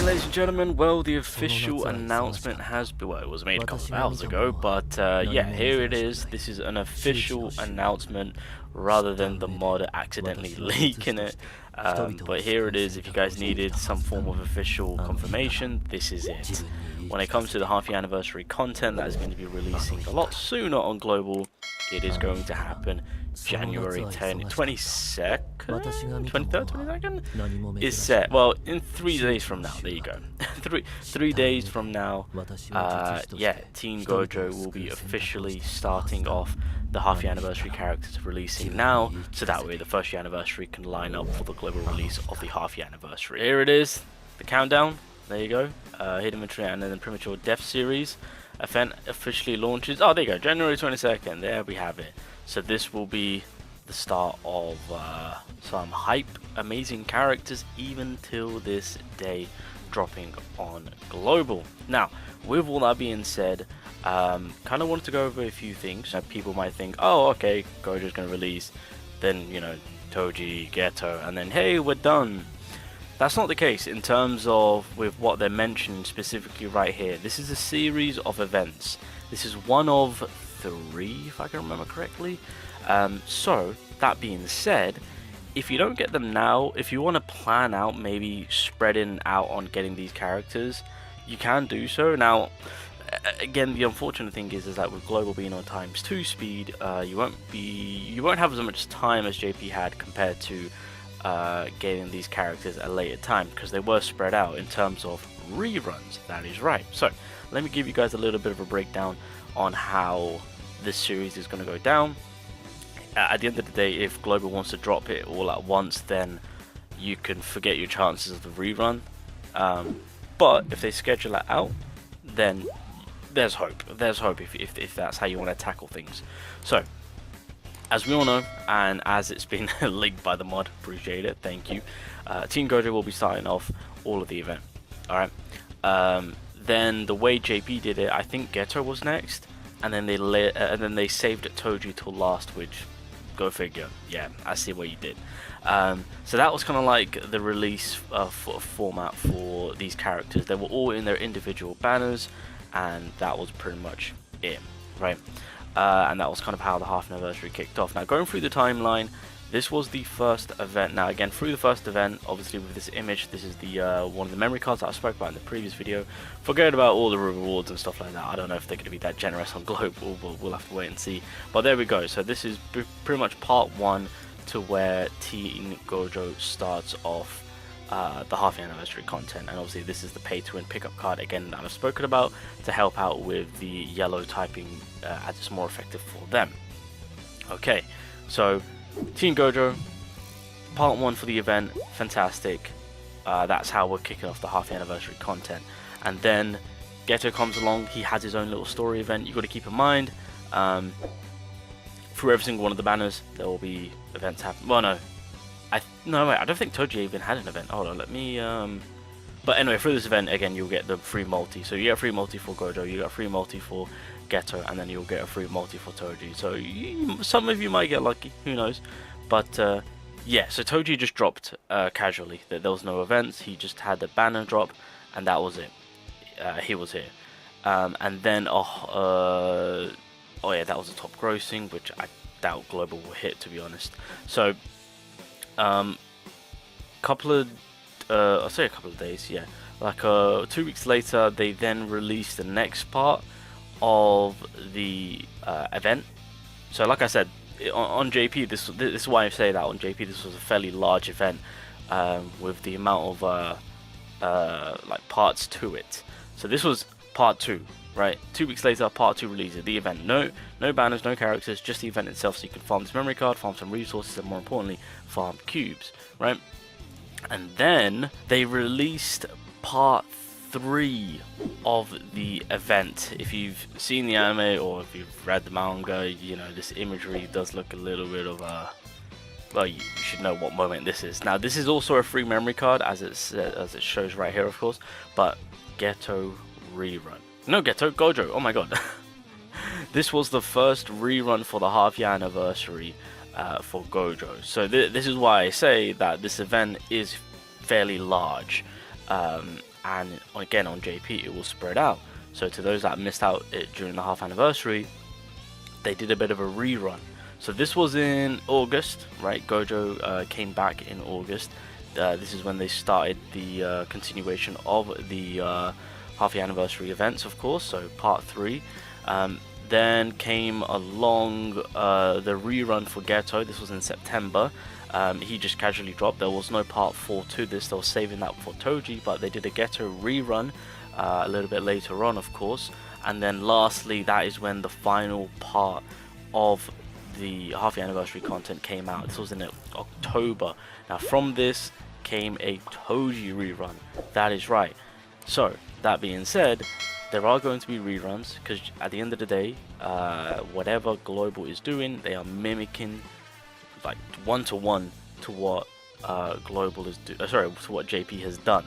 ladies and gentlemen, well, the official announcement has been, well, it was made a couple of hours ago, but yeah, here it is. This is an official announcement rather than the mod accidentally leaking it. But here it is. If you guys needed some form of official confirmation, this is it. When it comes to the half-year anniversary content that is going to be releasing a lot sooner on Global, it is going to happen January 22nd, 22nd is set. Well, in 3 days from now. There you go. three days from now. Yeah, Team Gojo will be officially starting off the half-year anniversary characters releasing now, so that way the first-year anniversary can line up for the global release of the half-year anniversary. Here it is, the countdown. There you go. Hidden Inventory and then the Premature Death series event officially launches. Oh, there you go, January 22nd. There we have it. So this will be the start of some hype, amazing characters, even till this day, dropping on Global. Now, with all that being said, kind of wanted to go over a few things. Now, people might think, oh, okay, Gojo's going to release, then, you know, Toji, Geto, and then, hey, we're done. That's not the case in terms of with what they're mentioning specifically right here. This is a series of events. This is one of 3, if I can remember correctly. So, that being said, if you don't get them now, if you want to plan out maybe spreading out on getting these characters, you can do so. Now, again, the unfortunate thing is that with Global being on ×2 speed, you won't have as much time as JP had compared to getting these characters at a later time, because they were spread out in terms of reruns. That is right. So let me give you guys a little bit of a breakdown on how this series is going to go down. At the end of the day, if Global wants to drop it all at once, then you can forget your chances of the rerun. But if they schedule it out, then there's hope. There's hope if that's how you want to tackle things. So, as we all know, and as it's been linked by the mod, appreciate it, thank you. Team Gojo will be starting off all of the event. Alright. Then the way JP did it, I think Geto was next, and then they saved Toji till last, which, go figure. Yeah, I see what you did. So that was kind of like the release format for these characters. They were all in their individual banners, and that was pretty much it, right? And that was kind of how the half anniversary kicked off. Now, going through the timeline, this was the first event. Now, again, through the first event, obviously with this image, this is the one of the memory cards that I spoke about in the previous video. Forget about all the rewards and stuff like that. I don't know if they're going to be that generous on Global. We'll have to wait and see. But there we go. So this is pretty much part 1 to where Team Gojo starts off the half anniversary content, and obviously this is the pay to win pickup card again that I've spoken about to help out with the yellow typing as it's more effective for them. Okay, so Team Gojo, part 1 for the event, fantastic. That's how we're kicking off the half anniversary content. And then Geto comes along, he has his own little story event. You've got to keep in mind, through every single one of the banners there will be events happening. Well, no, wait, I don't think Toji even had an event. Hold on, let me but anyway, through this event again you'll get the free multi. So you get a free multi for Gojo, you get a free multi for Geto, and then you'll get a free multi for Toji. So some of you might get lucky, who knows. But yeah, so Toji just dropped casually. There was no events, he just had the banner drop, and that was it. He was here. And then oh yeah, that was the top grossing, which I doubt Global will hit, to be honest. So couple of I'll say a couple of days, yeah, like 2 weeks later they then released the next part of the event. So like I said, on JP, this is why I say that on JP this was a fairly large event with the amount of like parts to it. So this was part 2, right? 2 weeks later, part 2 releases the event. No banners, no characters, just the event itself, so you can farm this memory card, farm some resources, and more importantly, farm cubes, right? And then they released part 3 of the event. If you've seen the anime or if you've read the manga, you know this imagery does look a little bit of a, well, you should know what moment this is. Now, this is also a free memory card, as it shows right here, of course, but Geto rerun. No, Gojo, oh my god. This was the first rerun for the half-year anniversary for Gojo. So this is why I say that this event is fairly large. and again on JP it will spread out. So to those that missed out during the half anniversary, they did a bit of a rerun. So this was in August, right? Gojo came back in August. This is when they started the continuation of the half-year anniversary events, of course, so part 3. Then came along the rerun for Geto. This was in September. He just casually dropped. There was no part 4 to this. They were saving that for Toji, but they did a Geto rerun a little bit later on, of course. And then lastly, that is when the final part of the half-year anniversary content came out. This was in October. Now from this came a Toji rerun. That is right. So that being said, there are going to be reruns, because at the end of the day, whatever Global is doing, they are mimicking like one-to-one to what Global is to what JP has done.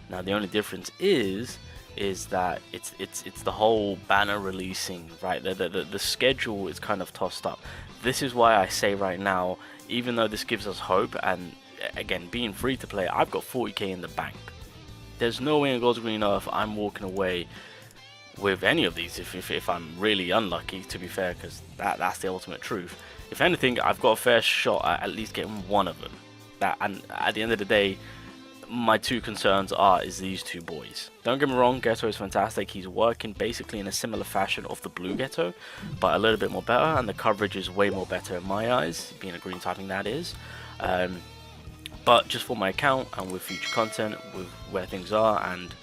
Now the only difference is that it's the whole banner releasing, right? The schedule is kind of tossed up. This is why I say right now, even though this gives us hope, and again, being free to play, I've got 40k in the bank. There's no way in God's green earth I'm walking away with any of these if I'm really unlucky, to be fair, because that's the ultimate truth. If anything, I've got a fair shot at least getting one of them. And at the end of the day, my two concerns is these two boys. Don't get me wrong, Geto is fantastic. He's working basically in a similar fashion of the blue Geto, but a little bit more better, and the coverage is way more better in my eyes, being a green typing that is. But just for my account and with future content, with where things are, and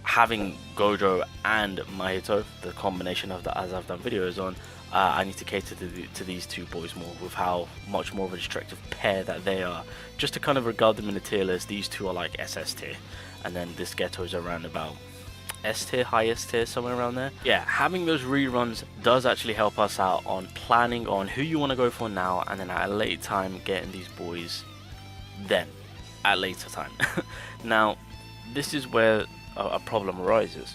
having Gojo and Mahito, the combination of that, as I've done videos on, I need to cater to these two boys more, with how much more of a destructive pair that they are. Just to kind of regard them in the tier list, these two are like SS tier, and then this Geto is around about S tier, highest tier, somewhere around there. Yeah, having those reruns does actually help us out on planning on who you want to go for now, and then at a later time getting these boys then at a later time. Now this is where a problem arises.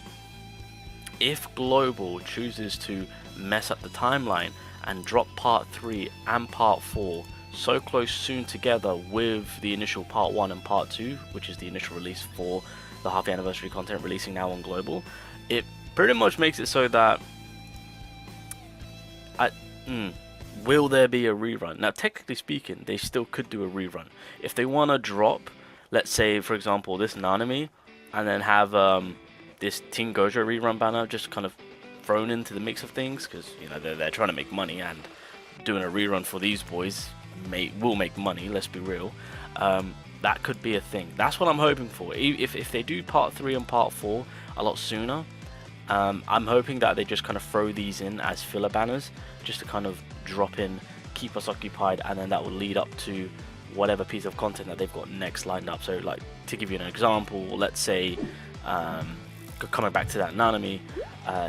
If Global chooses to mess up the timeline and drop part 3 and part 4 so close soon together with the initial part 1 and part 2, which is the initial release for the half anniversary content releasing now on Global, it pretty much makes it so that will there be a rerun? Now technically speaking, they still could do a rerun if they want to drop, let's say for example, this Nanami, and then have this Team Gojo rerun banner just kind of thrown into the mix of things, because you know they're trying to make money, and doing a rerun for these boys will make money, let's be real. That could be a thing. That's what I'm hoping for. If they do part 3 and part 4 a lot sooner, I'm hoping that they just kind of throw these in as filler banners, just to kind of drop in, keep us occupied, and then that will lead up to whatever piece of content that they've got next lined up. So like, to give you an example, let's say coming back to that Nanami,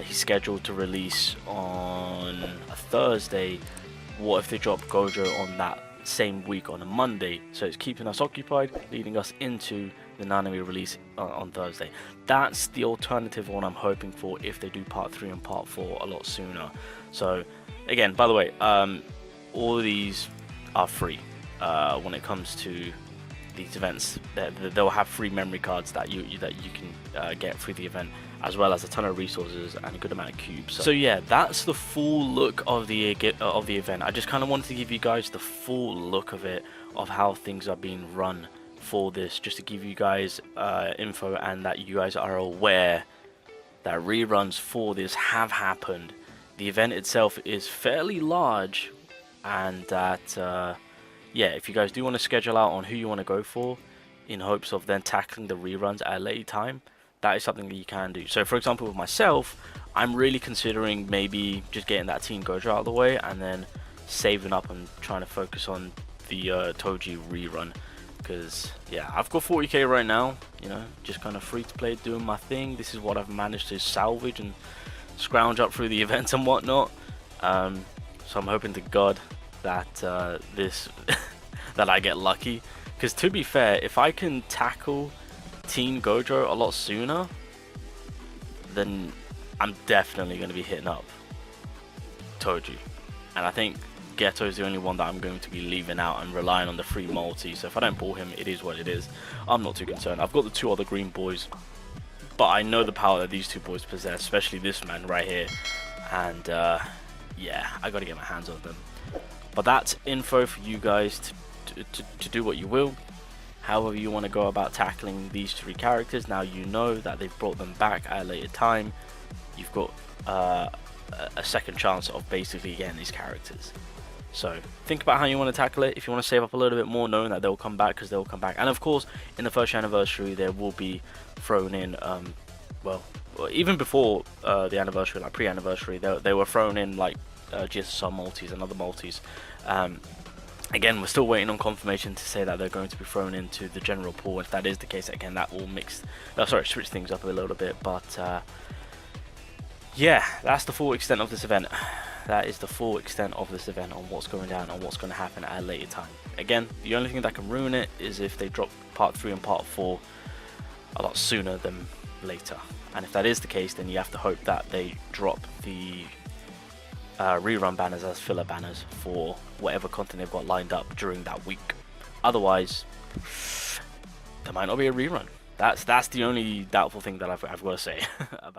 he's scheduled to release on a Thursday. What if they drop Gojo on that same week on a Monday? So it's keeping us occupied, leading us into the Nanami release on Thursday. That's the alternative one I'm hoping for if they do part 3 and part 4 a lot sooner. So again, by the way, all of these are free when it comes to these events. They'll have free memory cards that you can get through the event, as well as a ton of resources and a good amount of cubes. So yeah, that's the full look of the event. I just kind of wanted to give you guys the full look of it, of how things are being run for this, just to give you guys info, and that you guys are aware that reruns for this have happened. The event itself is fairly large, and that yeah, if you guys do want to schedule out on who you want to go for, in hopes of then tackling the reruns at a later time, that is something that you can do. So for example, with myself, I'm really considering maybe just getting that Team Gojo out of the way, and then saving up and trying to focus on the Toji rerun. Because yeah, I've got 40k right now, you know, just kind of free to play, doing my thing. This is what I've managed to salvage and scrounge up through the events and whatnot. So I'm hoping to God that that I get lucky, because to be fair, if I can tackle Team Gojo a lot sooner, then I'm definitely going to be hitting up Toji, and I think Geto is the only one that I'm going to be leaving out and relying on the free multi. So if I don't pull him, it is what it is. I'm not too concerned. I've got the two other green boys but I know the power that these two boys possess, especially this man right here, and yeah, I gotta get my hands on them. But that's info for you guys to do what you will, however you want to go about tackling these three characters. Now you know that they've brought them back at a later time. You've got a second chance of basically getting these characters. So think about how you want to tackle it. If you want to save up a little bit more, knowing that they'll come back, because they'll come back. And of course, in the first anniversary, there will be thrown in, well, even before the anniversary, like pre-anniversary, they were thrown in like GSSR multis and other multis. Again, we're still waiting on confirmation to say that they're going to be thrown into the general pool. If that is the case, again, that will switch things up a little bit. But yeah, that's the full extent of this event. That is the full extent of this event on what's going down and what's going to happen at a later time. Again, the only thing that can ruin it is if they drop part 3 and part 4 a lot sooner than later. And if that is the case, then you have to hope that they drop the rerun banners as filler banners for whatever content they've got lined up during that week. Otherwise, there might not be a rerun. That's the only doubtful thing that I've got to say about